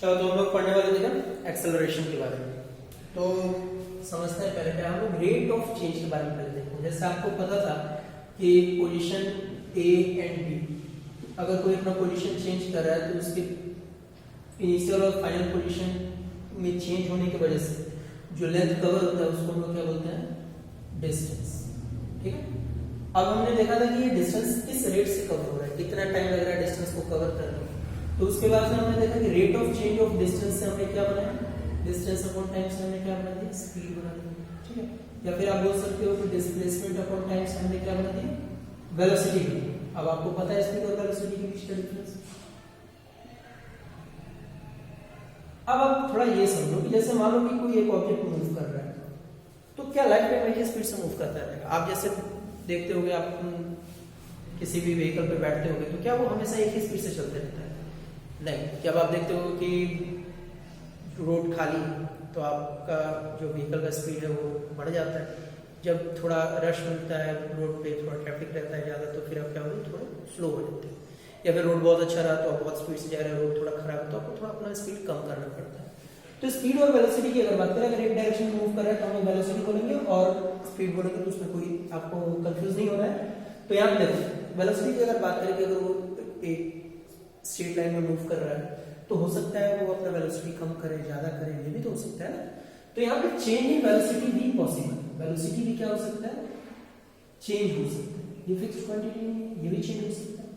चलो तो हम लोग पढ़ने वाले थे ना एक्सेलरेशन के बारे में। तो समझते हैं पहले क्या हम लोग रेट ऑफ चेंज के बारे में पहले देखते हैं। जैसे आपको पता था कि पोजीशन ए एंड बी, अगर कोई अपना पोजीशन चेंज कर रहा है तो उसके इनिशियल और फाइनल पोजीशन में चेंज होने की वजह से जो लेंथ कवर होता है उसको हम लोग क्या बोलते हैं, डिस्टेंस। ठीक है, अब हमने देखा था कि ये डिस्टेंस किस रेट से कवर हो रहा है, कितना टाइम लग रहा है डिस्टेंस को कवर करने में। तो उसके बाद में हमने देखा कि rate of change of distance से हमने क्या बनाया, डिस्टेंस अपॉन टाइम से हमने क्या बना दिया, स्पीड बना दिया। ठीक है, या फिर आप बोल सकते हो कि डिस्प्लेसमेंट अपॉन टाइम से हमने क्या बना दिया, वेलोसिटी बना दिया। अब आपको पता है स्पीड और वेलोसिटी के बीच का डिफरेंस। अब आप थोड़ा ये समझो कि जैसे मान लो कि कोई एक ऑब्जेक्ट मूव कर रहा है तो क्या लाइफ टाइम में स्पीड से मूव करता रहेगा। आप जैसे देखते होगे, आप किसी भी व्हीकल पे बैठते होगे तो क्या वो हमेशा एक ही स्पीड से चलते रहता है? नहीं। जब आप देखते हो कि रोड खाली तो आपका जो व्हीकल का स्पीड है वो बढ़ जाता है। जब थोड़ा रश मिलता है रोड पे, थोड़ा ट्रैफिक रहता है ज़्यादा, तो फिर आप क्या होते थोड़ा स्लो हो जाते हैं। या फिर रोड बहुत अच्छा रहा तो आप बहुत स्पीड से जा रहे हो, रोड थोड़ा खराब है तो आपको थोड़ा अपना स्पीड कम करना पड़ता है। तो स्पीड और वेलोसिटी की अगर बात करें, अगर एक डायरेक्शन में मूव कर रहा है तो हम वेलोसिटी बोलेंगे और स्पीड बोलेंगे, तो उसमें कोई आपको कंफ्यूज नहीं होना है। तो यहाँ पे देखो वेलोसिटी की अगर बात करें कि अगर वो एक स्ट्रेट लाइन में मूव कर रहा है तो हो सकता है वो अपना वेलोसिटी कम करे, ज्यादा करे, ये भी तो हो सकता है ना। तो यहाँ पे चेंज इन वेलोसिटी भी पॉसिबल है। वेलोसिटी भी क्या हो सकता है, चेंज हो सकता है। ये फिक्स्ड क्वांटिटी नहीं है, ये भी चेंज हो सकता है।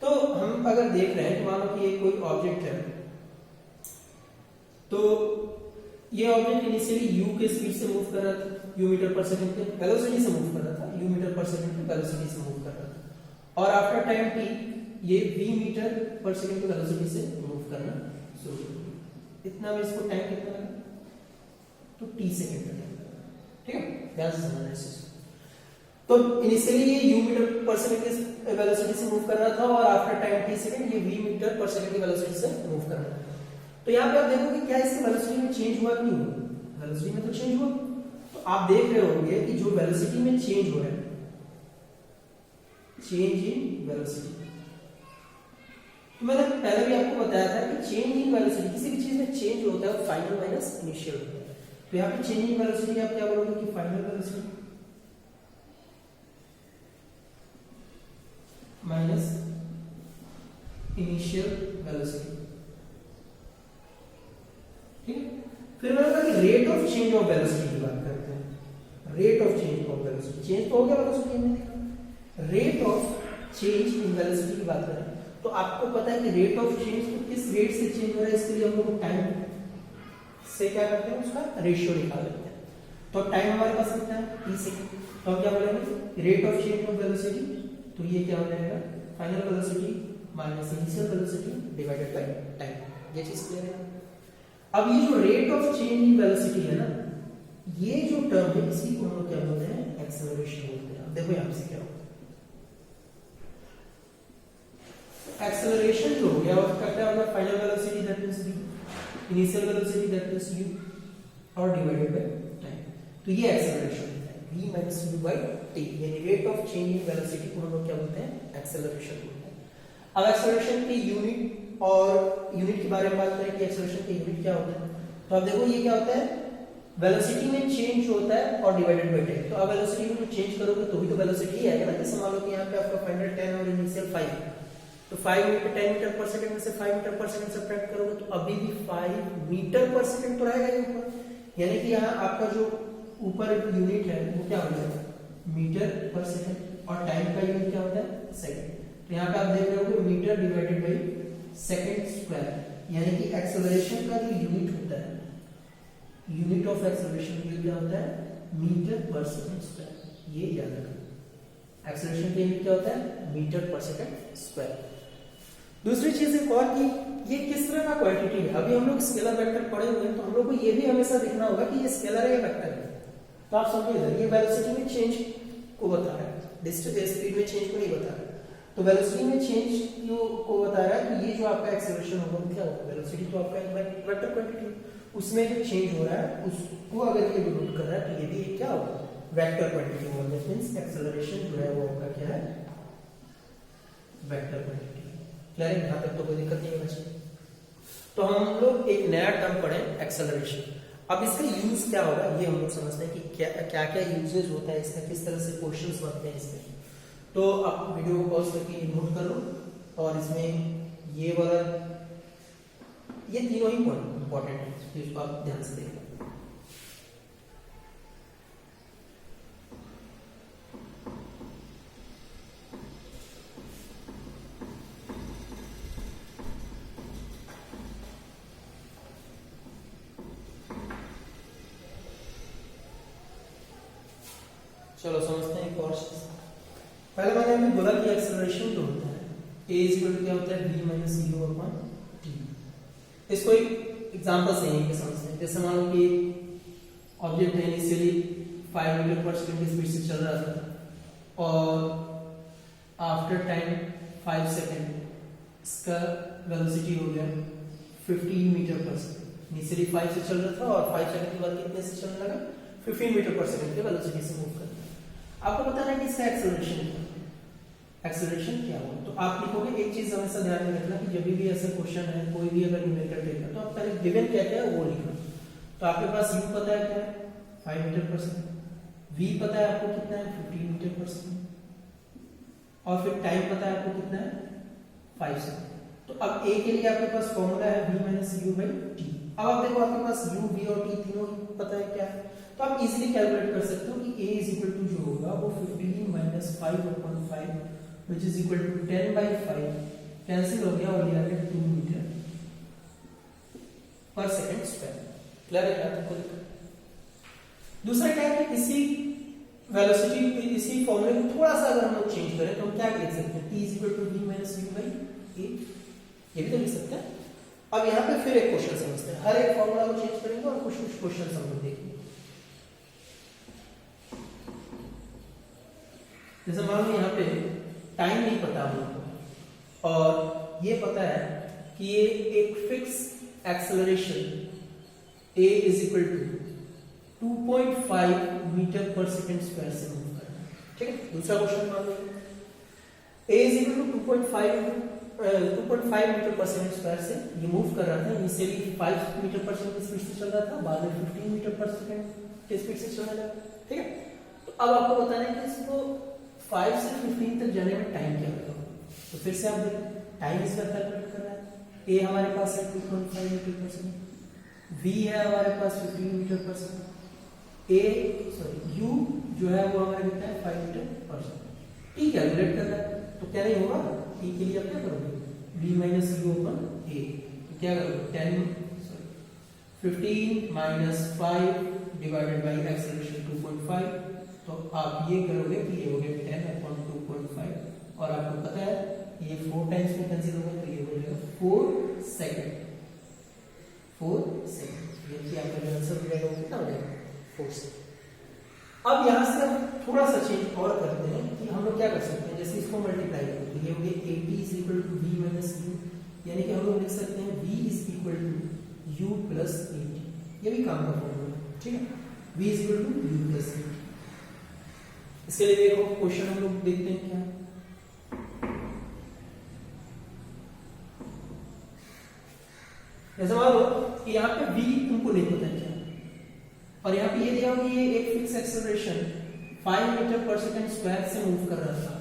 तो हम अगर देख रहे हैं कि मान लो कि ये कोई ऑब्जेक्ट है, तो ये ऑब्जेक्ट इनिशियली u के स्पीड से मूव कर रहा था, u मीटर पर सेकंड के वेलोसिटी से मूव कर रहा था, u मीटर पर सेकंड की वेलोसिटी से मूव कर रहा था। और आफ्टर टाइम t ये v मीटर पर सेकंड की वेलोसिटी से मूव करना शुरू कर दिया। इतना में इसको टाइम कितना लगा, तो t सेकंड का टाइम लगा। ठीक है, ध्यान से समझना इस चीज को। तो इनिशियली ये u मीटर पर सेकंड की वेलोसिटी से मूव कर रहा था और आफ्टर टाइम t सेकंड ये v मीटर पर सेकंड की वेलोसिटी से मूव कर रहा था। तो यहाँ पे आप देखोगे क्या इसकी वेलोसिटी में चेंज हुआ कि नहीं हुआ, वेलोसिटी में तो चेंज हुआ। तो आप देख रहे होंगे कि जो वेलोसिटी में चेंज हो रहा है, चेंज इन वेलोसिटी, तो मैंने पहले भी आपको बताया था कि चेंज इन वेलोसिटी, किसी भी चीज में चेंज होता है फाइनल माइनस इनिशियल होता है। तो यहाँ पे चेंज इन वेलोसिटी आप क्या बोलोगे कि final velocity minus initial velocity. ठीक है, फिर मैंने कहा कि rate of change of velocity की बात करते हैं। Rate of change of velocity, change तो हो गया वेलोसिटी में, rate of change in velocity की बात करें तो आपको पता है कि रेट ऑफ चेंज तो किस रेट से चेंज हो रहा है, इसके लिए हम लोग टाइम से क्या करते हैं, उसका रेशियो निकाल लेते हैं। तो टाइम हमारे पास कितना है, t सेकंड। तो हम क्या बोलेंगे, rate of change of velocity, तो ये क्या हो जाएगा, final velocity minus initial velocity divided by time. ये चीज क्लियर है। अब ये जो rate of change in velocity है ना, ये जो टर्म है इसी को हम लोग क्या बोलते हैं, एक्सेलरेशन बोलते हैं। अब देखो यहां से क्या होगा, एक्सेलरेशन जो हो गया उसका क्या होगा, final velocity that means v, initial velocity that means u और डिवाइडेड बाय टाइम। तो ये एक्सेलरेशन है, v minus u by t, यानी rate of change in velocity को हम लोग क्या बोलते हैं, एक्सेलरेशन बोलते हैं। अब एक्सेलरेशन की यूनिट और यूनिट के बारे में बात करें कि एक्सेलरेशन की यूनिट क्या होता है, तो आप देखो ये क्या होता है, वेलोसिटी में चेंज होता है और डिवाइडेड बाय टाइम। तो अब वेलोसिटी को चेंज करोगे तो भी तो वेलोसिटी ही आएगा ना। जैसे मान लो कि यहाँ पे आपका फाइनल 10 और इनिशियल 5, तो 5 मीटर 10 मीटर पर सेकंड में से 5 मीटर पर सेकंड सब्ट्रैक्ट करोगे तो अभी भी 5 मीटर पर सेकंड तो रहेगा ही ऊपर, यानी कि यहाँ आपका जो ऊपर यूनिट है वो क्या हो जाएगा, मीटर पर सेकंड, और टाइम का यूनिट क्या होता है, सेकंड। तो यहाँ पे आप देख रहे हो metre divided by second square, यानी कि एक्सेलरेशन का जो यूनिट होता है, यूनिट ऑफ एक्सेलरेशन क्या होता है, मीटर पर सेकंड स्क्वायर। ये याद रखना, एक्सेलरेशन का यूनिट क्या होता है, मीटर पर सेकंड स्क्वायर। दूसरी चीज एक और कि ये किस तरह का क्वांटिटी है। अभी हम लोग स्केलर वेक्टर पढ़े हुए हैं तो हम लोग को ये भी हमेशा देखना होगा कि ये स्केलर है या वेक्टर है। तो आप समझिए इधर ये वेलोसिटी में चेंज को बता रहा है, डिस्टेंस स्पीड में चेंज को नहीं बता रहा है। तो वेलोसिटी में चेंज को बता रहा है कि ये जो आपका एक्सेलरेशन होगा वो क्या होगा, वेलोसिटी तो आपका वेक्टर क्वांटिटी, उसमें जो चेंज हो रहा है उसको अगर ये डिनोट कर रहा है तो ये भी क्या होगा, वेक्टर क्वांटिटी होगा। दैट मींस एक्सेलरेशन जो है वो आपका क्या है, वेक्टर क्वांटिटी। क्लियर है, यहां तक तो कोई दिक्कत नहीं होना चाहिए। तो हम लोग एक नया टर्म पढ़े एक्सेलरेशन। अब इसका यूज क्या होगा ये हम लोग समझते हैं कि क्या क्या क्या यूजेज होता है इसका, किस तरह से क्वेश्चंस बनते हैं इसमें। तो आप वीडियो को पॉज करके नोट कर लो और इसमें ये वाला ये तीनों ही पॉइंट इंपॉर्टेंट है जिसको आप ध्यान से देखिए। चलो समझते हैं एक और चीज। पहले मैंने अभी बोला कि एक्सेलरेशन जो होता है a इक्वल टू क्या होता है v minus u upon t। इसको एक एग्जांपल से यहीं पे समझते हैं। जैसे मान लो कि ऑब्जेक्ट है इनिशियली 5 मीटर पर सेकंड की स्पीड से चल रहा था और आफ्टर टाइम 5 सेकंड इसका वेलोसिटी हो गया 15 मीटर पर सेकंड। इनिशियली 5 से चल रहा था और 5 सेकंड के बाद कितने से चलने लगा 15 मीटर पर सेकंड के वेलोसिटी से मूव करता है। आपको पता है कि इसका एक्सेलरेशन क्या होगा। तो आप लिखोगे एक चीज हमेशा ध्यान में रखना कि जब भी ऐसा क्वेश्चन है कोई भी अगर न्यूमेरिकल देगा तो आप पहले गिवन क्या क्या है वो लिखना। तो आपके पास u पता है क्या है 5 मीटर पर सेकंड, v पता है आपको कितना है 15 मीटर पर सेकंड और फिर टाइम पता है आपको कितना है 5 सेकंड। तो अब a के लिए आपके पास फॉर्मूला है v minus u by t। अब आप देखो आपके पास u v और t तीनों पता है क्या है, तो आप इजीली कैलकुलेट कर सकते हो कि a इज इक्वल टू जो होगा वो 15 minus 5 upon 5 which is equal to 10 by 5 cancel हो गया और ये आ गया 2 मीटर पर सेकंड स्क्वायर। क्लियर है आपको? दूसरा क्या है कि इसी वेलोसिटी इसी फॉर्मूले को थोड़ा सा अगर हम लोग चेंज करें तो हम क्या लिख सकते हैं t is equal to v minus u by a, ये भी तो लिख सकते हैं। अब यहाँ पे फिर एक क्वेश्चन समझते हैं। हर एक फॉर्मूला को चेंज करेंगे और कुछ कुछ क्वेश्चन हम लोग देखेंगे। जैसे मान लो यहाँ पे टाइम नहीं पता हम लोग को और ये पता है कि ये एक fix acceleration a is equal to 2.5 metre पर सेकंड स्क्वायर से मूव कर रहा है। ठीक है, दूसरा क्वेश्चन मान लो a is equal to 2.5 metre पर सेकंड स्क्वायर से ये मूव कर रहा था। इनिशियली 5 मीटर पर सेकंड की स्पीड से चल रहा था, बाद में 15 मीटर पर सेकंड की स्पीड से चलने लगा। ठीक है, तो अब आपको बताना है कि इसको 5 से 15 तक जाने में टाइम क्या लगेगा। तो फिर से आप देखिए टाइम इसका कैलकुलेट कर रहा है। a हमारे पास है 2.5 मीटर पर सेकंड, v है हमारे पास 15 मीटर पर सेकंड, u जो है वो हमारे कितना है 5 मीटर पर सेकंड। t कैलकुलेट कर रहा है तो क्या नहीं होगा, t के लिए आप क्या करोगे v minus u upon a। तो क्या करोगे 15 माइनस 5 डिवाइडेड बाई एक्सेलरेशन 2.5। तो आप ये करोगे कि ये हो गया 10 अपॉन 2.5 और आपको पता है ये 4 टाइम्स में कैंसिल होगा तो ये हो जाएगा 4 सेकंड। ये कि आपका जो आंसर हो जाएगा कितना हो जाएगा 4 सेकंड। अब यहाँ से हम थोड़ा सा चेंज और करते हैं कि हम लोग क्या कर सकते हैं। जैसे इसको मल्टीप्लाई करें तो ये हो गया 80 is equal to v minus u, यानी कि हम लोग लिख सकते हैं v is equal to u plus 80। ये भी काम का फॉर्मूला है। ठीक है, v is equal to u plus 80। इसके लिए देखो क्वेश्चन हम लोग देखते हैं क्या। जैसे मान लो कि यहाँ पे v तुमको नहीं पता क्या और यहाँ पे ये दिया कि ये एक फिक्स एक्सेलरेशन 5 मीटर पर सेकंड स्क्वायर से मूव कर रहा था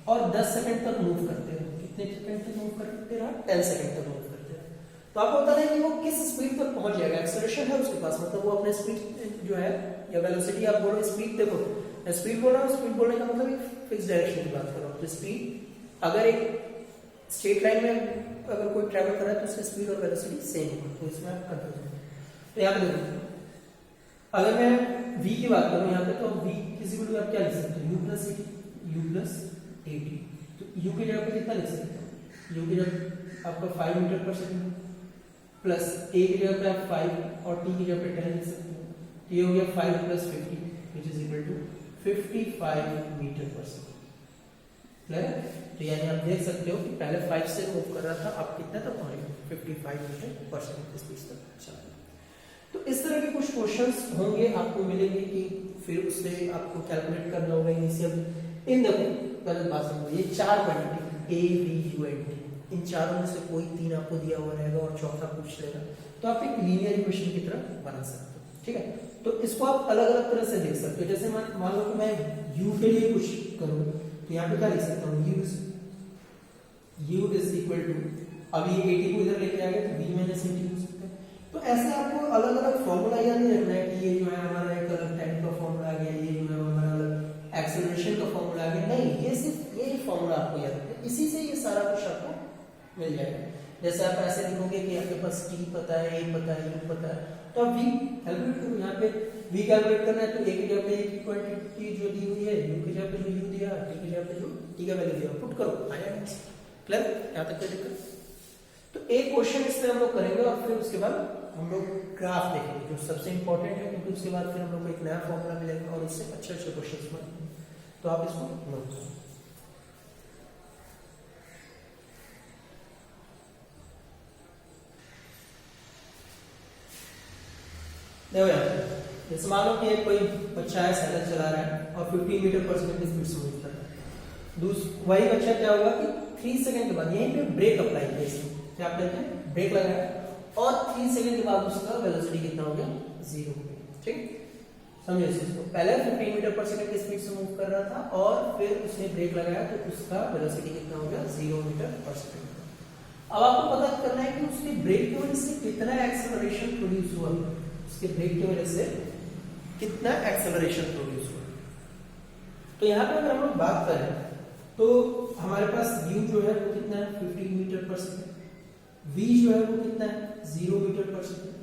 और 10 सेकंड तक मूव करते रहा। कितने सेकंड तक मूव करते रहा 10 सेकंड तक मूव करते रहा। तो आपको पता है कि वो किस स्पीड तक पहुंच जाएगा। एक्सेलरेशन है उसके पास, मतलब वो अपने स्पीड जो है या वेलोसिटी आप बोलो स्पीड, देखो स्पीड बोल रहा हूँ, स्पीड बोलने का मतलब एक फिक्स डायरेक्शन की बात कर रहा हूँ। तो स्पीड अगर एक स्ट्रेट लाइन में अगर कोई ट्रैवल कर रहा है तो उसकी स्पीड और वेलोसिटी सेम होगी, तो इसमें आप कंफ्यूज। तो यहाँ पे देखो अगर मैं v की बात करूँ यहाँ पे तो v किसी को आप क्या लिख सकते हो u प्लस 80। तो u की जगह पे कितना लिख सकते हो, u की जगह आपका 5 मीटर पर सेकंड प्लस a की जगह पे आप 5 और t की जगह पे 10 लिख सकते हो। तो ये हो गया 5 plus 50 which is equal to 55 metre पर सेकंड। क्लियर है? तो यानी आप देख सकते हो कि पहले 5 से मूव कर रहा था, अब कितना तक पहुंचे 55 मीटर पर सेकंड की स्पीड तक चला। तो इस तरह के कुछ क्वेश्चंस होंगे आपको मिलेंगे कि फिर उससे आपको कैलकुलेट करना होगा इनिशियल इन द पहले बात समझो। ये 4 quantity a b u and t इन चारों में से कोई 3 आपको दिया हुआ रहेगा और चौथा पूछ लेगा, तो आप एक लीनियर इक्वेशन की तरह बना सकते हो, ठीक है। तो इसको आप अलग अलग तरह से देख सकते हो। जैसे मान लो कि मैं u के लिए कुछ करूँ, तो यहाँ पे क्या लिख सकता हूँ, u इज इक्वल टू, अब ये 80 को इधर लेके आ गया तो v माइनस 80 हो सकता है। तो ऐसे आपको अलग अलग फॉर्मूला याद नहीं रखना है कि ये जो है हमारा एक अलग टाइम का फॉर्मूला आ गया, ये जो है हमारा अलग एक्सेलरेशन का फॉर्मूला आ गया, नहीं, ये सिर्फ ये फॉर्मूला आपको याद रखना है, इसी से ये सारा कुछ आपको मिल जाएगा। जैसे आप ऐसे लिखोगे कि आपके पास t पता है, a पता है, u पता है, तो अब v कैलकुलेट करो। यहाँ पे v कैलकुलेट करना है तो a की जगह पे a की क्वांटिटी जो दी हुई है, u की जगह पे जो u दिया, t की जगह पे जो t का वैल्यू दिया, पुट करो, आ जाएगा। क्लियर? यहाँ तक कोई दिक्कत? तो एक क्वेश्चन इसमें हम लोग करेंगे और फिर उसके बाद हम लोग ग्राफ देखेंगे, जो सबसे इंपॉर्टेंट है, क्योंकि उसके बाद फिर हम लोग को एक नया फॉर्मूला मिलेगा और उससे अच्छे अच्छे क्वेश्चन बनेंगे। तो आप इसको नोट करो। देखो यहाँ जैसे मान लो कि कोई बच्चा है, साइकिल चला रहा है और 15 मीटर पर सेकंड की स्पीड से मूव कर रहा है। वही बच्चा क्या होगा कि 3 सेकंड के बाद यहीं पे ब्रेक अप्लाई किया, इसमें क्या आप कहते हैं, ब्रेक लगाया और 3 सेकंड के बाद उसका वेलोसिटी कितना हो गया, 0 हो गया, ठीक। समझो इस चीज को, पहले 15 मीटर पर सेकंड की स्पीड से मूव कर रहा था और फिर उसने ब्रेक लगाया तो उसका वेलोसिटी कितना हो गया, 0 मीटर पर सेकंड। अब आपको पता करना है कि उसके ब्रेक की वजह से कितना एक्सेलरेशन प्रोड्यूस हुआ, उसके ब्रेक की वजह से कितना एक्सेलरेशन प्रोड्यूस हुआ। तो यहाँ पे अगर हम लोग बात करें तो हमारे पास u जो है वो कितना है, 15 मीटर पर सेकंड, v जो है वो कितना है, 0 मीटर पर सेकंड,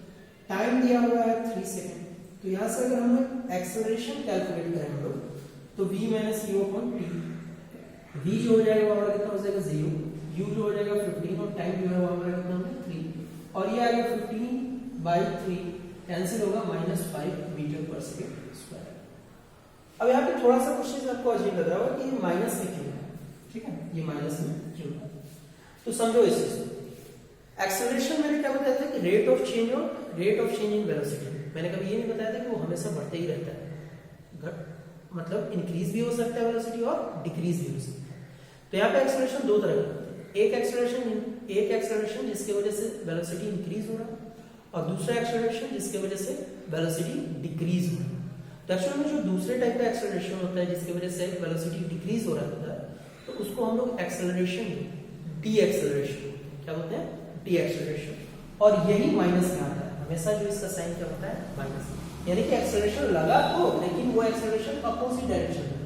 टाइम दिया हुआ है 3 सेकंड। तो यहाँ से अगर हम एक्सेलरेशन कैलकुलेट करें हम लोग तो v minus u upon t, v जो हो जाएगा वो हमारा कितना हो जाएगा 0, u जो हो जाएगा 15 और टाइम जो है वो हमारा कितना होगा 3, और ये आ गया 15/3 कैंसिल होगा -5 मीटर पर सेकंड स्क्वायर। अब यहाँ पे थोड़ा सा क्वेश्चन आपको अजीब लग रहा होगा कि ये माइनस में क्यों है, ठीक है, ये माइनस में क्यों है। तो समझो इस चीज को, एक्सेलरेशन मैंने क्या बताया था कि rate of change in velocity, मैंने कभी ये नहीं बताया था कि वो हमेशा बढ़ते ही रहता है, मतलब इंक्रीज भी हो सकता है वेलोसिटी और डिक्रीज भी हो सकता है। तो यहाँ पे एक्सेलरेशन दो तरह का होता है, एक एक्सेलरेशन जिसकी वजह से वेलोसिटी इंक्रीज हो रहा है और दूसरा एक्सेलरेशन जिसकी वजह से वेलोसिटी डिक्रीज हो रहा है। तो एक्चुअली में जो दूसरे टाइप का एक्सेलरेशन होता है जिसकी वजह से वेलोसिटी डिक्रीज हो रहा होता है, तो उसको हम लोग एक्सेलरेशन डी एक्सेलरेशन क्या बोलते हैं, डी एक्सेलरेशन, और यही माइनस में आता है हमेशा, जो इसका साइन क्या होता है, माइनस, यानी कि एक्सेलरेशन लगा तो, लेकिन वो एक्सेलरेशन अपोजिट डायरेक्शन में,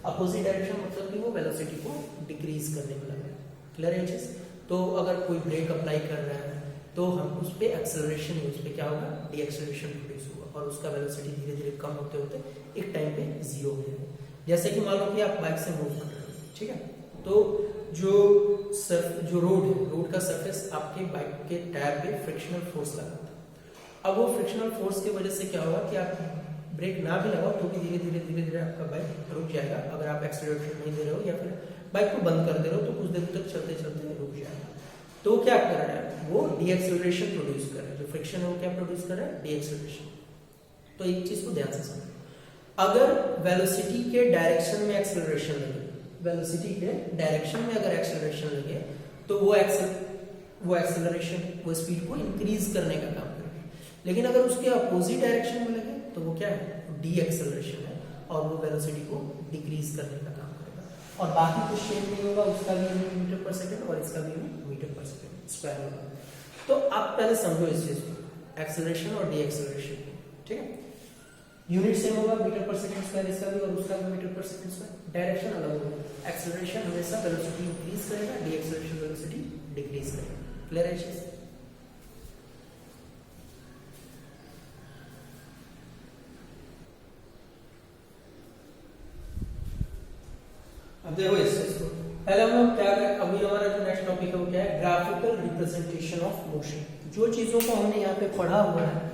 अपोजिट डायरेक्शन मतलब कि वो वेलोसिटी को डिक्रीज करने में लगा। क्लियर है चीज? तो अगर कोई ब्रेक अप्लाई कर रहा है तो हम उस पे एक्सेलरेशन, उस पे क्या होगा, डी एक्सेलरेशन प्रोड्यूस होगा और उसका वेलोसिटी धीरे धीरे कम होते होते एक टाइम पे 0 हो जाएगा। जैसे कि मान लो कि आप बाइक से मूव कर रहे हो, ठीक है, तो जो रोड का सरफेस आपके बाइक के टायर पे फ्रिक्शनल फोर्स लगा था। अब वो फ्रिक्शनल फोर्स की वजह से क्या होगा कि आप ब्रेक ना भी लगाओ तो भी धीरे धीरे आपका बाइक रुक जाएगा, अगर आप एक्सेलरेशन नहीं दे रहे हो या फिर बाइक को बंद कर दे रहे हो तो कुछ देर तक चलते चलते रुक जाएगा। तो क्या कर रहा है, वो डी एक्सेलरेशन प्रोड्यूस कर रहा है, जो फ्रिक्शन है वो क्या प्रोड्यूस कर रहा है, डी एक्सेलरेशन। तो एक चीज को ध्यान से समझो, अगर वेलोसिटी के डायरेक्शन में एक्सेलरेशन लगे, वेलोसिटी के डायरेक्शन में अगर एक्सेलरेशन लगे तो वो एक्सेलरेशन वो स्पीड को इंक्रीज करने का काम करेगा, लेकिन अगर उसके अपोजिट डायरेक्शन में लगे तो वो क्या है, डी एक्सेलरेशन है और वो वेलोसिटी को डिक्रीज करने का काम करेगा, और बाकी कुछ चेंज नहीं होगा, उसका भी मीटर पर सेकंड और इसका भी मीटर पर सेकंड स्क्वायर होगा। तो आप पहले समझो इस चीज को, एक्सेलरेशन और डी एक्सेलरेशन, ठीक है, यूनिट सेम होगा, मीटर पर सेकंड स्क्वायर इसका भी और उसका भी मीटर पर सेकंड स्क्वायर, डायरेक्शन अलग होगा। एक्सेलरेशन हमेशा वेलोसिटी इंक्रीज करेगा, डी एक्सेलरेशन वेलोसिटी डिक्रीज करेगा। क्लियर है चीज? अब देखो इस चीज को, पहले हम लोग क्या करें, अभी हमारा जो नेक्स्ट टॉपिक है वो क्या है, ग्राफिकल रिप्रेजेंटेशन ऑफ मोशन। जो चीजों को हमने यहाँ पे पढ़ा हुआ है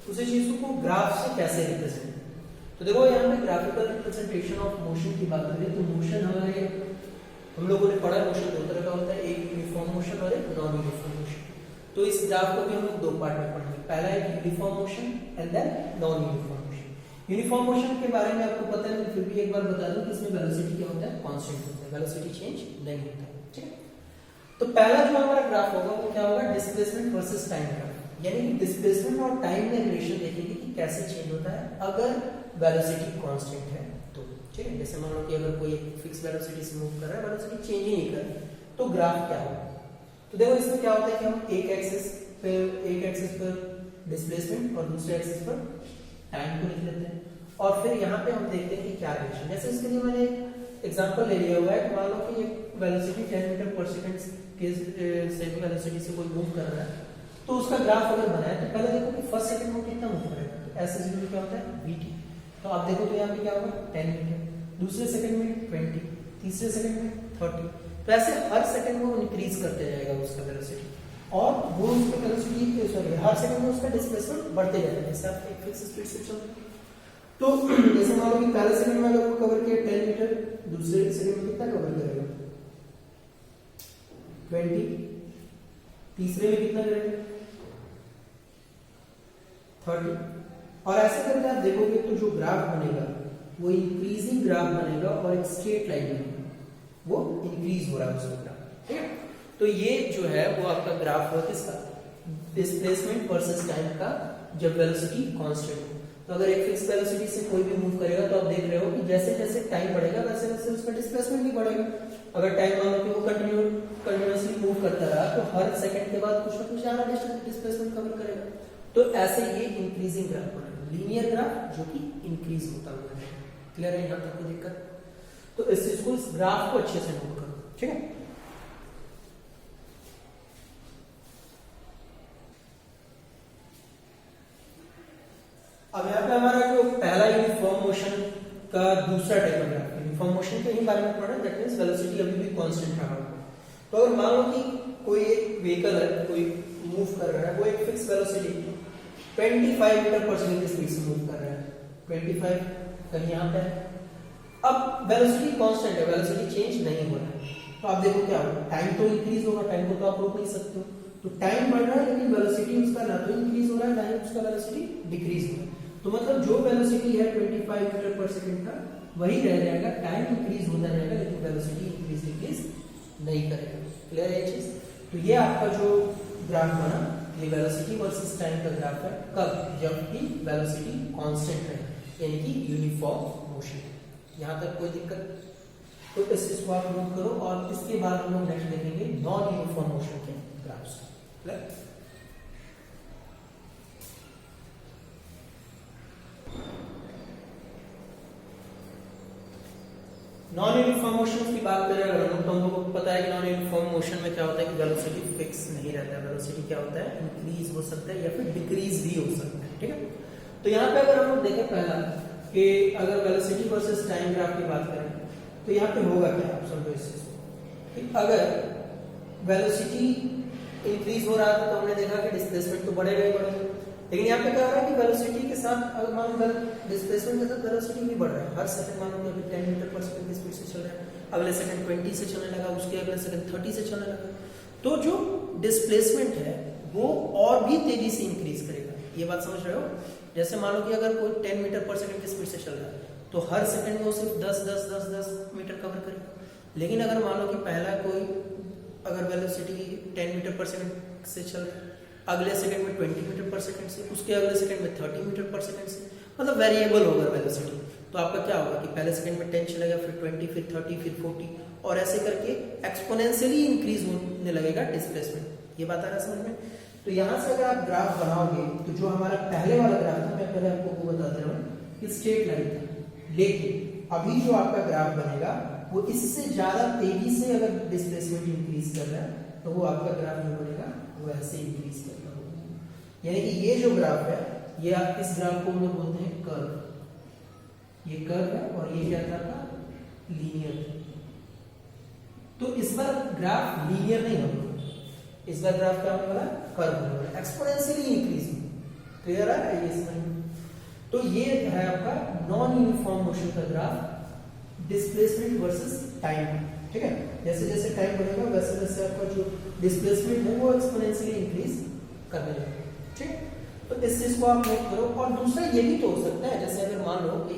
उसी चीजों को ग्राफ से कैसे रिप्रेजेंट। तो देखो यहाँ पे ग्राफिकल रिप्रेजेंटेशन ऑफ मोशन की बात करें तो मोशन हमारे, हम लोगों ने पढ़ा मोशन दो तरह का होता है, एक यूनिफॉर्म मोशन और एक नॉन यूनिफॉर्म मोशन। तो इस ग्राफ को भी हम लोग दो पार्ट में पढ़ेंगे, पहला है uniform motion and then non uniform motion. Uniform motion के बारे में आपको पता है, फिर भी एक बार बता दूं कि इसमें वेलोसिटी क्या होता है, कांस्टेंट होता है, वेलोसिटी चेंज नहीं होता है, ठीक है। तो पहला जो हमारा ग्राफ होगा वो क्या होगा, डिस्प्लेसमेंट वर्सेस टाइम ग्राफ, यानी कि डिस्प्लेसमेंट और टाइम में रिलेशन देखेंगे कि कैसे चेंज होता है अगर वेलोसिटी कांस्टेंट है तो। ठीक है, जैसे मान लो कि अगर कोई फिक्स वेलोसिटी से मूव कर रहा है, वेलोसिटी चेंज ही नहीं कर रहा है, तो ग्राफ क्या होगा। तो देखो इसमें क्या होता है कि हम एक एक्सिस पर डिस्प्लेसमेंट और दूसरे एक्सिस पर टाइम को लिख लेते हैं, और फिर यहाँ पे हम देखते हैं कि क्या रिलेशन। जैसे इसके लिए मैंने एग्जांपल ले लिया हुआ है कि मान लो कि एक वेलोसिटी 10 मीटर पर सेकंड के सेम वेलोसिटी से कोई मूव कर रहा है, तो उसका ग्राफ अगर बनाए तो पहले देखो कि फर्स्ट सेकंड में कितना मूव करेगा, तो एस इक्वल टू क्या होता है vt। तो आप देखो तो यहाँ पे क्या होगा 10 मीटर, दूसरे सेकंड में 20, तीसरे सेकंड में 30, तो ऐसे हर सेकंड में वो इंक्रीज करते जाएगा उसका वेलोसिटी, और वो उसका वेलोसिटी सॉरी हर सेकंड में उसका डिस्प्लेसमेंट बढ़ते जाएगा जैसे आप एक फिक्स स्पीड से चल रहे हो। तो जैसे मान लो कि पहले सेकंड में अगर वो कवर किया 10 मीटर, दूसरे सेकंड में कितना कवर करेगा 20, तीसरे में कितना करेगा 30, और ऐसे करके आप देखोगे तो जो ग्राफ बनेगा वो इंक्रीजिंग ग्राफ बनेगा और एक स्ट्रेट लाइन बनेगा, वो इंक्रीज हो रहा है उसका ग्राफ। ठीक है, तो ये जो है वो आपका ग्राफ हुआ किसका, डिस्प्लेसमेंट वर्सेस टाइम का, जब वेलोसिटी कांस्टेंट हो। तो अगर एक फिक्स वेलोसिटी से कोई भी मूव करेगा तो आप देख रहे हो कि जैसे जैसे टाइम बढ़ेगा वैसे वैसे उसका डिस्प्लेसमेंट भी बढ़ेगा। अगर टाइम मान लो कि वो कंटिन्यूअसली मूव करता रहा तो हर सेकंड के बाद कुछ ना कुछ ज्यादा डिस्प्लेसमेंट कवर करेगा। तो ऐसे ये इंक्रीजिंग ग्राफ बनेगा, लीनियर ग्राफ जो कि इंक्रीज होता हुआ है। क्लियर है, यहाँ तक कोई दिक्कत? तो इस चीज को, इस ग्राफ को अच्छे से नोट करो। ठीक है, अब यहाँ पे हमारा जो पहला यूनिफॉर्म मोशन का दूसरा टाइप ग्राफ, यूनिफॉर्म मोशन के ही बारे में पढ़ा, दैट मींस वेलोसिटी अभी भी कांस्टेंट रहा। तो अगर मान लो कि कोई एक व्हीकल है, कोई मूव कर रहा है, वो एक फिक्स वेलोसिटी 25 मीटर पर सेकंड की स्पीड से मूव कर रहा है, 25 कहीं यहाँ पे। अब वेलोसिटी कांस्टेंट है, वेलोसिटी चेंज नहीं हो रहा है, तो आप देखो क्या होगा, टाइम तो इंक्रीज होगा, टाइम को तो आप रोक नहीं सकते हो, तो टाइम बढ़ रहा है लेकिन वेलोसिटी उसका ना तो इंक्रीज हो रहा है ना ही उसका वेलोसिटी डिक्रीज हो रहा है। तो मतलब जो वेलोसिटी है 25 मीटर पर सेकंड का वही रह जाएगा, टाइम इंक्रीज होता जाएगा लेकिन वेलोसिटी इंक्रीज डिक्रीज नहीं करेगा। क्लियर है ये चीज? तो ये आपका जो ग्राफ बना, ये वेलोसिटी वर्सेस टाइम का ग्राफ है। कब? जबकि वेलोसिटी कांस्टेंट है, यानी कि यूनिफॉर्म मोशन। यहां तक कोई दिक्कत? तो इस चीज को आप नोट करो, और इसके बाद हम लोग नेक्स्ट देखेंगे नॉन यूनिफॉर्म मोशन के ग्राफ्स। नॉन यूनिफॉर्म मोशन की बात करें अगर हम, तो हम लोगों को पता है कि नॉन यूनिफॉर्म मोशन में क्या होता है कि वेलोसिटी फिक्स नहीं रहता है, वेलोसिटी क्या होता है इंक्रीज हो सकता है या फिर डिक्रीज भी हो सकता है। ठीक है, तो यहाँ पे अगर हम लोग देखें पहला कि अगर वेलोसिटी वर्सेस टाइम ग्राफ की बात करें तो यहाँ पे होगा क्या, आप समझो इस चीज को कि अगर वेलोसिटी इंक्रीज हो रहा था तो हमने देखा कि डिस्प्लेसमेंट तो बढ़ेगा ही बढ़ेगा, लेकिन यहाँ पे क्या हो रहा है कि वेलोसिटी के साथ अगर मान लो डिस्प्लेसमेंट के साथ वेलोसिटी भी बढ़ रहा है, हर सेकंड मान लो अभी 10 मीटर पर सेकंड की स्पीड से चल रहा है, अगले सेकंड 20 से चलने लगा, उसके अगले सेकंड 30 से चलने लगा, तो जो डिस्प्लेसमेंट है वो और भी तेजी से इंक्रीज करेगा। ये बात समझ रहे हो? जैसे मान लो कि अगर कोई 10 मीटर पर सेकंड की स्पीड से चल रहा है तो हर सेकंड में वो सिर्फ 10 मीटर कवर करेगा, लेकिन अगर मान लो कि पहला कोई अगर वेलोसिटी 10 मीटर पर सेकंड से चल रहा है, अगले सेकंड में 20 मीटर पर सेकंड से, उसके अगले सेकंड में 30 मीटर पर सेकंड से, मतलब वेरिएबल होगा वेलोसिटी। तो आपका क्या होगा कि पहले सेकंड में 10 चलेगा, फिर 20, फिर 30, फिर 40, और ऐसे करके एक्सपोनेंशियली इंक्रीज होने लगेगा डिस्प्लेसमेंट। ये बात आ रहा है समझ में? तो यहां से अगर आप ग्राफ बनाओगे तो जो हमारा पहले वाला ग्राफ था, मैं पहले आपको वो बता दे रहा हूँ कि स्ट्रेट लाइन था, लेकिन अभी जो आपका ग्राफ बनेगा वो इससे ज्यादा तेजी से अगर डिस्प्लेसमेंट इंक्रीज कर रहा है तो वो आपका ग्राफ जो बनेगा वो ऐसे इंक्रीज करता होगा। यानी कि ये जो ग्राफ है, ये आप इस ग्राफ को हम लोग बोलते हैं कर्व। ये कर्व है और ये क्या था? लीनियर। तो इस बार ग्राफ लीनियर नहीं होगा, इस बार ग्राफ क्या होने वाला? कर्व होने वाला, एक्सपोनेंशियली इंक्रीज। क्लियर है ये समझ? तो ये है आपका नॉन यूनिफॉर्म मोशन का ग्राफ, डिस्प्लेसमेंट वर्सेस टाइम। ठीक है, जैसे जैसे टाइम बढ़ेगा वैसे वैसे आपका जो डिस्प्लेसमेंट है वो एक्सपोनेंशियली इंक्रीज करने लगेगा। ठीक, तो इस चीज को आप नोट करो। और दूसरा ये भी तो हो सकता है, जैसे अगर मान लो कि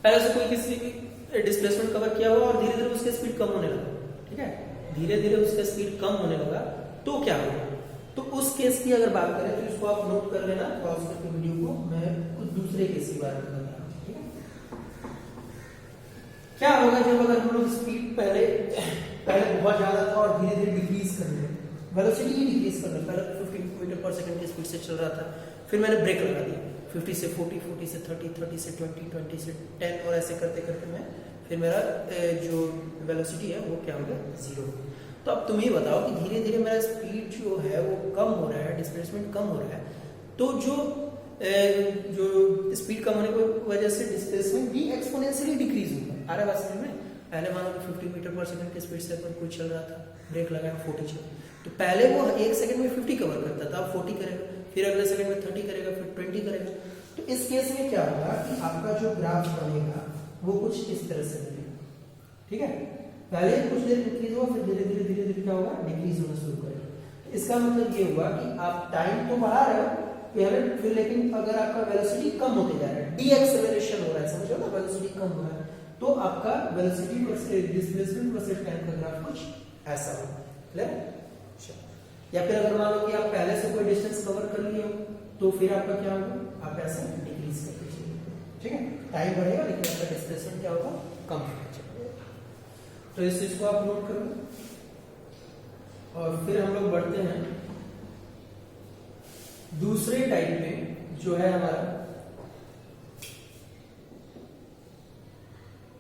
पहले से कोई किसी डिस्प्लेसमेंट कवर किया हुआ और धीरे धीरे उसकी स्पीड कम होने लगा, ठीक है, धीरे धीरे उसका स्पीड कम होने लगा तो क्या होगा। तो उस केस की अगर बात करें तो इसको आप नोट कर लेना, पॉज करके वीडियो को, मैं कुछ दूसरे केस के बारे में बता रहा हूँ, ठीक है। क्या होगा जब अगर हम लोग स्पीड पहले बहुत ज्यादा था और धीरे धीरे डिक्रीज कर रहे हैं, वेलोसिटी ही डिक्रीज कर रहे हैं, पहले 50 मीटर पर सेकंड की स्पीड से चल रहा था, फिर मैंने ब्रेक लगा दिया, 50 से 40, 40 से 30, 30 से 20, 20 से 10 और ऐसे करते करते मैं फिर मेरा जो वेलोसिटी है वो क्या हो गया, 0। तो अब तुम ही बताओ कि धीरे धीरे मेरा स्पीड जो है वो कम हो रहा है, डिस्प्लेसमेंट कम हो रहा है, तो जो स्पीड कम होने की वजह से डिस्प्लेसमेंट भी एक्सपोनेंशियली डिक्रीज होगा। आ रहा है बात समझ में? पहले मानो कि 50 मीटर पर सेकंड की स्पीड से अपन कोई चल रहा था, ब्रेक लगाया 40 चल, तो पहले वो एक सेकंड में 50 कवर करता था, अब 40 करेगा, फिर अगले सेकंड में 30 करेगा, फिर 20 करेगा। तो इस केस में क्या होगा कि आपका जो ग्राफ बनेगा वो कुछ इस तरह से बनेगा, ठीक है। पहले कुछ देर इंक्रीज हुआ, फिर धीरे धीरे क्या होगा, डिक्रीज होना शुरू करेगा। इसका मतलब ये हुआ कि आप टाइम तो बढ़ा रहे हो पहले, फिर लेकिन अगर आपका वेलोसिटी कम होते जा रहा है, डी एक्सेलरेशन हो रहा है, समझो ना, वेलोसिटी कम हो रहा है, तो आपका velocity versus displacement versus time का ग्राफ कुछ ऐसा होगा, क्लियर। या फिर अगर मान लो कि आप पहले से कोई डिस्टेंस कवर कर लिए हो तो फिर आपका क्या होगा, आप ऐसे डिक्रीज करते चलिए, ठीक है। टाइम बढ़ेगा लेकिन आपका डिस्प्लेसमेंट क्या होगा, कम होगा। तो इस चीज को आप नोट करो और फिर हम लोग बढ़ते हैं दूसरे टाइप में, जो है हमारा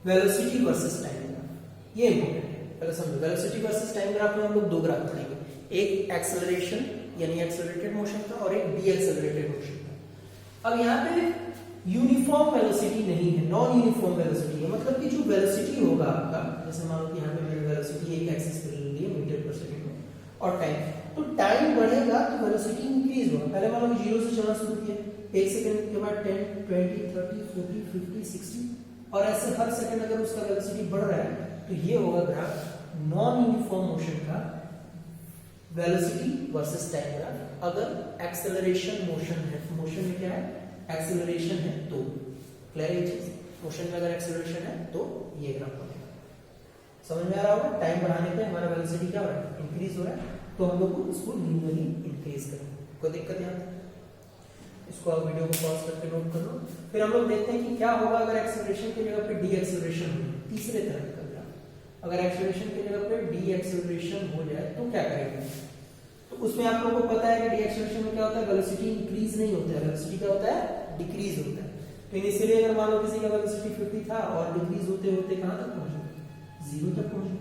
वेलोसिटी वर्सेस टाइम ग्राफ। ये इंपॉर्टेंट है, पहले समझो। वेलोसिटी वर्सेस टाइम ग्राफ में हम लोग दो ग्राफ पढ़ेंगे, एक एक्सेलरेशन यानी एक्सेलरेटेड मोशन का और एक डी एक्सेलरेटेड मोशन का। अब यहाँ पे यूनिफॉर्म वेलोसिटी नहीं है, नॉन यूनिफॉर्म वेलोसिटी है, मतलब कि जो वेलोसिटी होगा आपका, जैसे मान लो कि यहाँ पे मैंने वेलोसिटी एक एक्सिस पे ले ली मीटर पर सेकंड में, और टाइम, तो टाइम बढ़ेगा तो वेलोसिटी इंक्रीज होगा। पहले मान लो कि 0 से चलना शुरू किया, एक सेकंड के बाद 10, 20, 30, 40, 50, 60 और ऐसे हर सेकंड अगर उसका वेलोसिटी बढ़ रहा है तो ये होगा ग्राफ नॉन यूनिफॉर्म मोशन का वेलोसिटी वर्सेस टाइम ग्राफ। अगर एक्सेलरेशन मोशन है, मोशन में क्या है, एक्सेलरेशन है, तो क्लियर है ये चीज, मोशन में अगर एक्सेलरेशन है तो ये ग्राफ बनेगा। समझ में आ रहा होगा। टाइम बढ़ाने पे हमारा वेलोसिटी क्या हो रहा है, इंक्रीज हो रहा है, तो हम लोग को इसको लीनियरली इंक्रीज करेंगे। कोई दिक्कत यहाँ पे? इसको आप वीडियो को पॉज करके नोट कर लो। फिर हम लोग देखते हैं कि क्या होगा अगर एक्सेलरेशन की जगह पे डी एक्सेलरेशन हो, तीसरे तरह का ग्राफ। अगर एक्सेलरेशन की जगह पे डी एक्सेलरेशन हो जाए तो क्या करेंगे। तो उसमें आप लोगों को पता है कि डी एक्सेलरेशन में क्या होता है, वेलोसिटी इंक्रीज नहीं होता है, वेलोसिटी क्या होता है, डिक्रीज होता है। तो इनिशियली अगर मान लो किसी का वेलोसिटी 50 था और डिक्रीज होते होते कहां तक पहुंचा, 0 तक पहुंचा।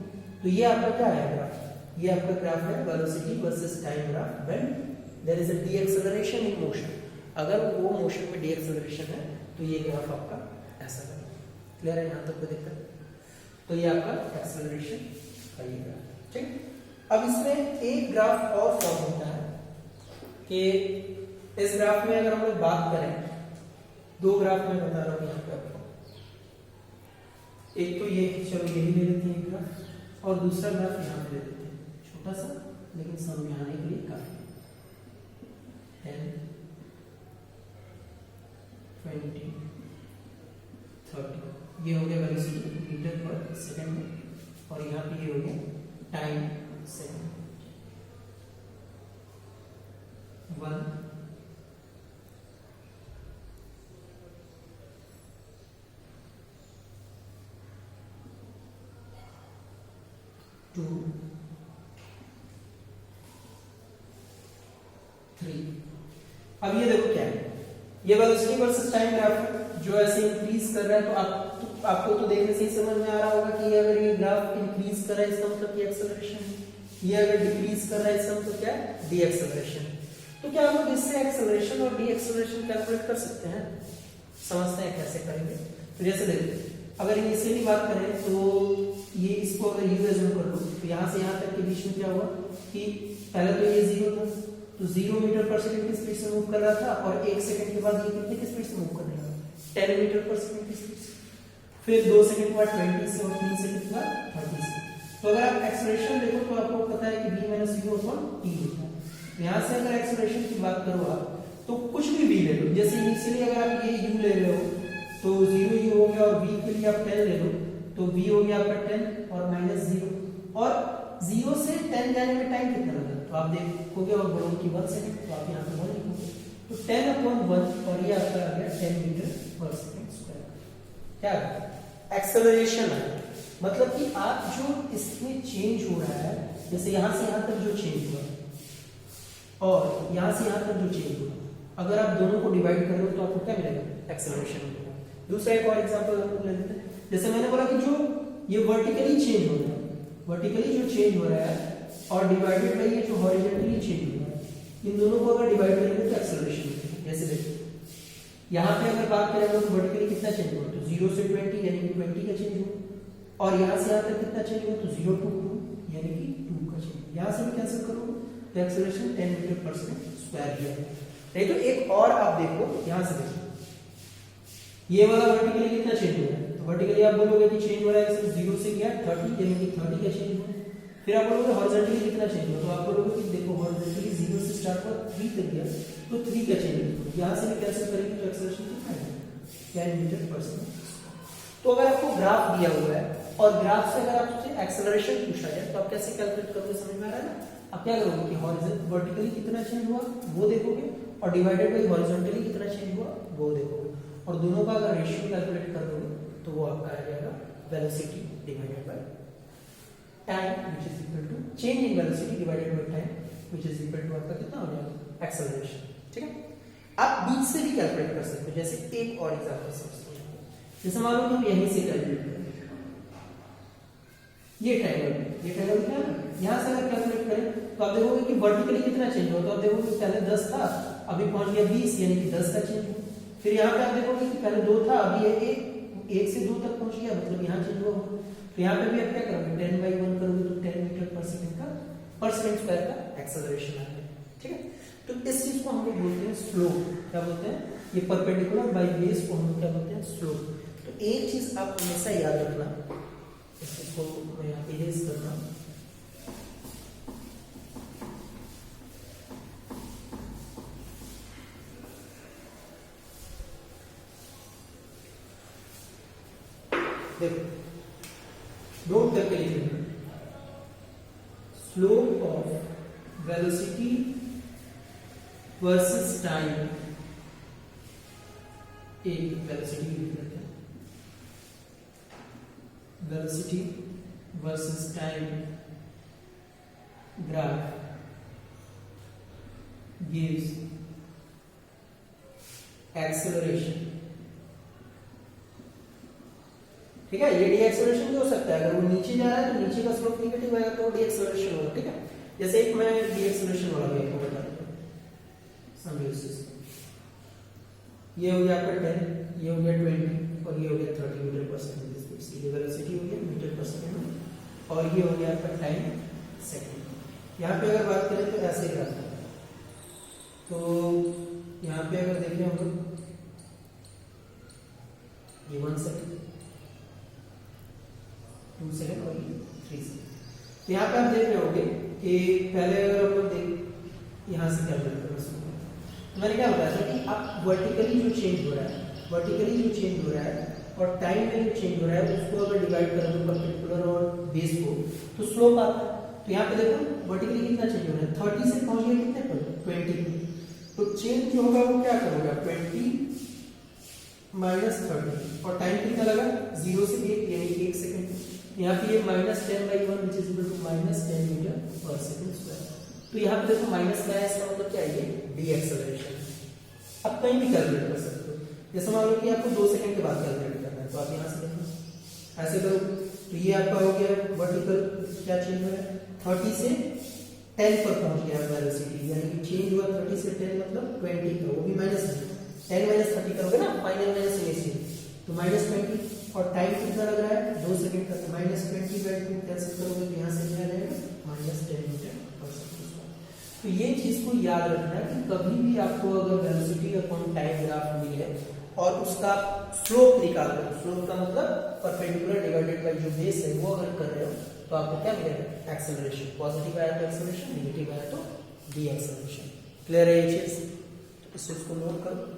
तो ये आपका क्या है ग्राफ, ये आपका ग्राफ है velocity versus time graph when there is a deceleration in motion. अगर वो मोशन में डी एक्सेलरेशन है तो ये ग्राफ आपका ऐसा बनेगा। क्लियर है, यहां तक कोई दिक्कत? तो ये आपका एक्सेलरेशन का ये ग्राफ, ठीक। अब इसमें एक ग्राफ और फॉर्म होता है कि इस ग्राफ में अगर हम लोग बात करें, दो ग्राफ में बता रहा हूं यहाँ पे आपको, एक तो ये, चलो यही ले लेते हैं एक ग्राफ, और दूसरा ग्राफ यहाँ पे ले लेते हैं, छोटा सा लेकिन समझ में आने के लिए काफी। 10, 20, 30 ये हो गया वेलोसिटी मीटर पर सेकंड में, और यहाँ पे ये हो गया टाइम सेकंड। 1, 2, 3। अब ये देखो क्या है, ये वेलोसिटी वर्सेस टाइम ग्राफ है जो ऐसे इंक्रीज कर रहा है। तो आपको तो देखने से ही समझ में आ रहा होगा कि अगर ये ग्राफ इंक्रीज कर रहा है इसका मतलब ये एक्सेलरेशन है, ये अगर डिक्रीज कर रहा है इसका मतलब क्या है, डी एक्सेलरेशन। तो क्या हम लोग इससे एक्सेलरेशन और डी एक्सेलरेशन कैलकुलेट कर सकते हैं? समझते हैं कैसे करेंगे। तो जैसे देखिए, अगर इनिशियली बात करें तो ये, इसको अगर यू एज्यूम कर लो तो यहाँ से यहाँ तक के बीच में क्या हुआ कि पहले तो ये 0 था, तो 0 मीटर पर सेकंड की स्पीड से मूव कर रहा था, और 1 सेकंड के बाद ये कितने की स्पीड से मूव करने लगा, 10 मीटर पर सेकंड की स्पीड से, फिर 2 सेकंड के बाद 20 से, और 3 सेकंड के बाद 30 से। तो अगर आप एक्सेलरेशन देखो तो आपको पता है कि v - u / t होता है। यहाँ से अगर एक्सेलरेशन की बात करो आप, तो कुछ भी v ले लो, जैसे इनिशियली अगर आप ये u ले रहे हो तो 0 u हो गया, और v के लिए आप 10 ले लो तो v हो गया आपका 10 और -0, और 0 से 10 जाने में टाइम कितना लगा, तो आप देखोगे और बोलोगे कि 1 सेकंड, तो आप यहाँ पे 1 लिखोगे, तो 10/1 और ये आपका आ गया 10 मीटर पर सेकंड स्क्वायर। क्या एक्सेलरेशन है, मतलब कि आप जो इसमें चेंज हो रहा है, जैसे यहां से यहां तक जो चेंज हुआ और यहां से यहां तक जो चेंज हुआ, अगर आप दोनों को डिवाइड कर रहे हो तो आपको क्या मिलेगा, एक्सेलरेशन मिलेगा। दूसरा एक और एग्जांपल ले लेते हैं, जैसे मैंने बोला कि जो ये वर्टिकली चेंज हो रहा है, वर्टिकली जो चेंज हो रहा है और डिवाइडेड बाय ये जो हॉरिजॉन्टली चेंज हो रहा है, इन दोनों को अगर डिवाइड करेंगे तो एक्सेलरेशन मिलेगा। जैसे देखो यहाँ पे अगर बात करें तो वर्टिकली कितना चेंज हुआ, तो 0 से 20 यानी कि 20 का चेंज हुआ, और यहाँ से यहाँ तक कितना चेंज हुआ, तो 0 to 2 यानी कि 2 का चेंज। यहाँ से भी कैंसिल करो तो एक्सेलरेशन 10 मीटर पर सेकंड स्क्वायर ही है। नहीं तो एक और आप देखो, यहाँ से देखो ये वाला वर्टिकली कितना चेंज हुआ है, तो वर्टिकली आप बोलोगे कि चेंज हो रहा है 0 से गया 30 यानी कि 30 का चेंज हुआ। फिर आप बोलोगे हॉरिजॉन्टली कितना चेंज हुआ, तो आप बोलोगे कि देखो हॉरिजॉन्टली 0 से स्टार्ट हुआ 3 तक गया तो 3 का चेंज हुआ। यहाँ से भी कैंसिल करेंगे तो एक्सेलरेशन कितना है 10 मीटर पर सेकंड। तो अगर आपको ग्राफ दिया हुआ है और ग्राफ से अगर आपसे एक्सेलरेशन पूछा जाए तो आप कैसे कैलकुलेट करोगे, समझ में आ रहा है ना। आप क्या करोगे कि हॉरिजॉन्टल वर्टिकली कितना चेंज हुआ वो देखोगे और डिवाइडेड बाय हॉरिजॉन्टली कितना चेंज हुआ वो देखोगे, और दोनों का अगर रेशियो कैलकुलेट कर दोगे तो वो आपका आ जाएगा velocity divided by time which is equal to change in velocity divided by time which is equal to आपका कितना हो जाएगा एक्सेलरेशन। ठीक है, आप बीच से भी कैलकुलेट कर सकते हो। जैसे एक और एग्जांपल समझते हैं, जैसे मान लो कि यहीं से कैलकुलेट करें, ये ट्रायंगल क्या है, यहां से अगर कैलकुलेट करें तो आप देखोगे कि वर्टिकली कितना चेंज हुआ, तो आप देखोगे कि पहले 10 था अभी पहुंच गया 20 यानी कि 10 का चेंज हुआ। फिर यहाँ पे आप देखोगे कि पहले 2 था अभी ये 1 से 2 तक पहुंच गया, मतलब यहाँ चेंज हुआ। तो यहाँ पे भी आप क्या करोगे 10/1 करोगे तो 10 मीटर पर सेकंड का पर सेकंड स्क्वायर का एक्सेलरेशन आ गया। ठीक है, तो इस चीज को हम लोग बोलते हैं स्लोप। क्या बोलते हैं, ये परपेंडिकुलर बाय बेस को हम लोग क्या बोलते हैं स्लोप। तो एक चीज आप हमेशा याद रखना, इसको मैं यहाँ पे इरेज करता हूँ। देखो नोट करके लिखेंगे, slope of velocity versus time, एक वेलोसिटी लिख लेते हैं, velocity versus time graph gives acceleration। ठीक है, ये डी एक्सेलरेशन भी हो सकता है, अगर वो नीचे जा रहा है तो नीचे का स्लोप नेगेटिव आएगा तो डी एक्सेलरेशन होगा। ठीक है, जैसे एक मैं डी एक्सेलरेशन वाला भी आपको बता देता हूं, समझिए इसे। ये हो गया आपका 10, ये हो गया 20 और ये हो गया 30 मीटर पर सेकंड स्पीड से। ये वेलोसिटी हो गया मीटर पर सेकंड में, और ये हो गया आपका टाइम सेकंड। यहाँ पे अगर बात करें तो ऐसे ही रहता है, तो यहाँ पे अगर देखें हम लोग ये 1 सेकंड 2 सेकंड और 3 सेकंड। तो यहाँ पे आप देख रहे होंगे कि पहले अगर हम लोग देख यहाँ से क्या करते हैं, तो मैंने क्या बताया था कि आप वर्टिकली जो चेंज हो रहा है, वर्टिकली जो चेंज हो रहा है और टाइम में जो चेंज हो रहा है उसको अगर डिवाइड करेंगे परपेंडिकुलर और बेस को तो स्लोप आता है। तो यहाँ पे देखो वर्टिकली कितना चेंज हो रहा है, 30 से पहुंच गया कितने पर 20। तो चेंज जो होगा वो क्या करोगे 20 माइनस 30 और टाइम कितना लगा 0 से 1 यानी 1 सेकंड। यहाँ पे ये -10/1 which is equal to -10 metre पर सेकंड स्क्वायर। तो यहाँ पे देखो माइनस का है, इसका मतलब क्या है ये डी एक्सेलरेशन। अब कहीं भी कैलकुलेट कर सकते हो, जैसे मान लो कि आपको 2 सेकंड के बाद कैलकुलेट करना है तो आप यहाँ से देखो ऐसे करो, तो ये आपका हो गया वर्टिकल क्या चेंज हो रहा है 30 से 10 पर पहुंच गया वेलोसिटी, यानी कि चेंज हुआ 30 से 10 मतलब 20 का, वो भी माइनस 10 माइनस 30 करोगे ना फाइनल माइनस इनिशियल, तो -20 और टाइम कितना लग रहा है 2 सेकंड का, तो -20/2 कैंसिल करोगे तो यहाँ से क्या रहेगा -10 मीटर पर सेकंड। तो ये चीज को याद रखना कि कभी भी आपको अगर वेलोसिटी अपॉन टाइम ग्राफ मिले और उसका स्लोप निकाल रहे हो, स्लोप का मतलब परपेंडिकुलर डिवाइडेड बाय जो बेस है वो अगर कर रहे हो तो आपको क्या मिलेगा एक्सेलरेशन। पॉजिटिव आया तो एक्सेलरेशन, नेगेटिव आया तो डी एक्सेलरेशन। क्लियर है ये चीज, तो इस चीज को नोट करो।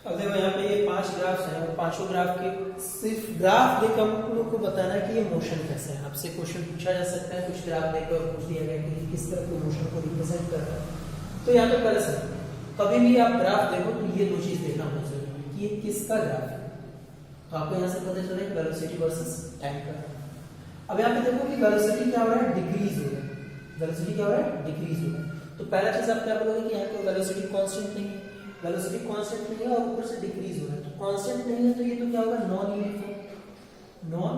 अब देखो यहाँ पे 5 ग्राफ्स हैं और पांचों ग्राफ के सिर्फ ग्राफ देकर हम लोग को बताना है कि ये मोशन कैसे है। आपसे क्वेश्चन पूछा जा सकता है, कुछ ग्राफ देकर और पूछ दिया गया कि किस तरह के मोशन को रिप्रेजेंट कर रहा है। तो यहाँ पे पहले से कभी भी आप ग्राफ देखो तो ये दो चीज देखना बहुत जरूरी है कि ये किसका ग्राफ है। तो आपको यहाँ से पता चला है वेलोसिटी वर्सेस टाइम का। अब यहाँ पे देखो कि वेलोसिटी क्या हो रहा है, डिक्रीज हो रहा है। वेलोसिटी क्या हो रहा है, डिक्रीज हो रहा है। तो पहला चीज आप क्या बोलोगे कि यहाँ पे वेलोसिटी कांस्टेंट नहीं है, वेलोसिटी कांस्टेंट नहीं है और ऊपर से डिक्रीज हो रहा है। तो कांस्टेंट नहीं है तो ये तो क्या होगा, नॉन यूनिफॉर्म। नॉन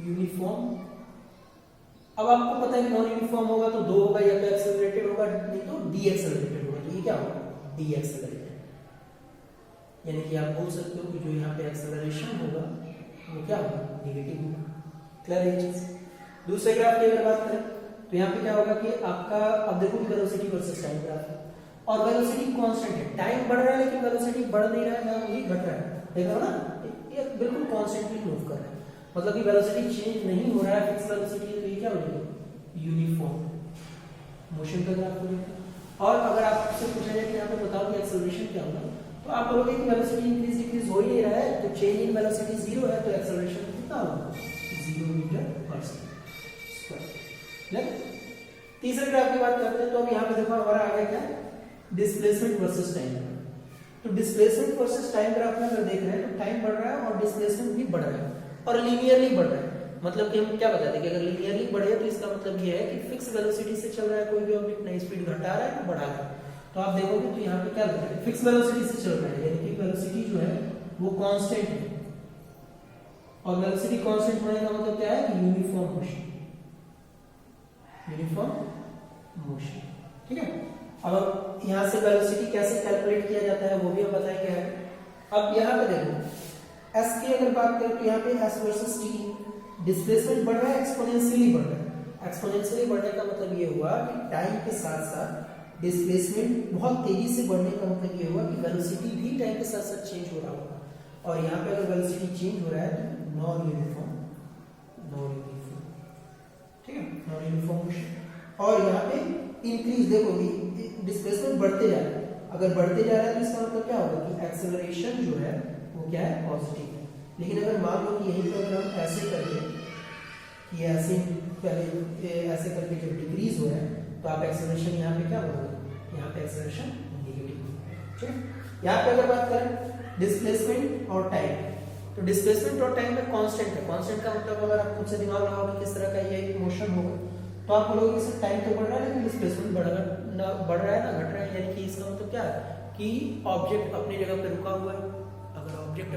यूनिफॉर्म, अब आपको पता है कि नॉन यूनिफॉर्म होगा तो दो होगा, या तो एक्सेलरेटेड होगा नहीं तो डी एक्सेलरेटेड होगा। तो ये क्या होगा, डी एक्सेलरेटेड। यानी कि आप बोल सकते हो कि जो यहाँ पे एक्सेलरेशन होगा वो क्या होगा, नेगेटिव होगा। क्लियर है चीज। दूसरे ग्राफ की अगर बात करें तो यहाँ पे क्या होगा कि आपका, अब देखो कि वेलोसिटी वर्सेस टाइम ग्राफ है और वेलोसिटी कांस्टेंट है। टाइम बढ़ रहा है लेकिन वेलोसिटी बढ़ नहीं रहा है, ना वही घट रहा है। देख रहे हो ना, ये बिल्कुल कांस्टेंटली मूव कर रहा है, मतलब कि वेलोसिटी चेंज नहीं हो रहा है, फिक्स वेलोसिटी है। तो ये क्या हो जाएगा, यूनिफॉर्म मोशन का ग्राफ हो जाएगा। और अगर आपसे पूछा जाए कि यहाँ पे बताओ कि एक्सेलरेशन क्या होगा, तो आप बोलोगे कि वेलोसिटी इंक्रीज डिक्रीज हो ही नहीं रहा है, तो चेंज इन वेलोसिटी 0 है, तो एक्सेलरेशन कितना होगा, 0 मीटर पर सेकंड। तीसरे ग्राफ की बात करते हैं तो अब यहाँ पे देखो हमारा आ गया क्या, डिस्प्लेसमेंट वर्सेस टाइम। तो डिस्प्लेसमेंट वर्सेस टाइम ग्राफ में अगर देख रहे हैं तो टाइम बढ़ रहा है और डिस्प्लेसमेंट भी बढ़ रहा है और लीनियरली बढ़ रहा है। मतलब कि हम क्या बताते हैं कि अगर लीनियरली बढ़े तो इसका मतलब ये है कि फिक्स वेलोसिटी से चल रहा है कोई भी ऑब्जेक्ट, नई स्पीड घटा रहा है ना बढ़ा रहा है। तो आप देखोगे तो यहाँ पे क्या लिखा है, फिक्स वेलोसिटी से चल रहा है, यानी कि वेलोसिटी जो है वो कांस्टेंट है। और वेलोसिटी कांस्टेंट होने का मतलब क्या है कि यूनिफॉर्म मोशन, यूनिफॉर्म मोशन। ठीक है। अब यहाँ से वेलोसिटी कैसे कैलकुलेट किया जाता है वो भी हम बताएंगे। अब यहाँ पे देखो s की अगर बात करें तो यहाँ पे s वर्सेस t, डिस्प्लेसमेंट बढ़ रहा है, एक्सपोनेंशियली बढ़ रहा है। एक्सपोनेंशियली बढ़ने का मतलब ये हुआ कि टाइम के साथ साथ डिस्प्लेसमेंट बहुत तेजी से बढ़ने का मतलब ये हुआ कि वेलोसिटी भी टाइम के साथ साथ चेंज हो रहा होगा। और यहाँ पे अगर वेलोसिटी चेंज हो रहा है तो नॉन यूनिफॉर्म, ठीक है, नॉन यूनिफॉर्म मोशन। और यहाँ पे इंक्रीज, देखो डिस्प्लेसमेंट बढ़ते जा रहा है, अगर बढ़ते जा रहा है तो इसका मतलब क्या होगा कि एक्सेलरेशन जो है वो क्या है, पॉजिटिव है। लेकिन अगर मान लो कि यही पर अगर हम ऐसे करके कि ऐसे पहले ऐसे करके जब डिक्रीज हो रहा है तो आप एक्सेलरेशन यहाँ पे क्या होगा, यहाँ पे एक्सेलरेशन नेगेटिव होगा। ठीक है। यहाँ पे अगर बात करें डिस्प्लेसमेंट और टाइम, तो डिस्प्लेसमेंट और टाइम में कांस्टेंट है। कांस्टेंट का मतलब अगर आप खुद से दिमाग लगाओ कि किस तरह का ये मोशन होगा तो आप बोलोगे कि टाइम तो बढ़ रहा है लेकिन डिस्प्लेसमेंट बढ़ रहा है ना घट रहा है। यानी कि इसका मतलब क्या है कि ऑब्जेक्ट अपनी जगह पे रुका हुआ है। अगर ऑब्जेक्ट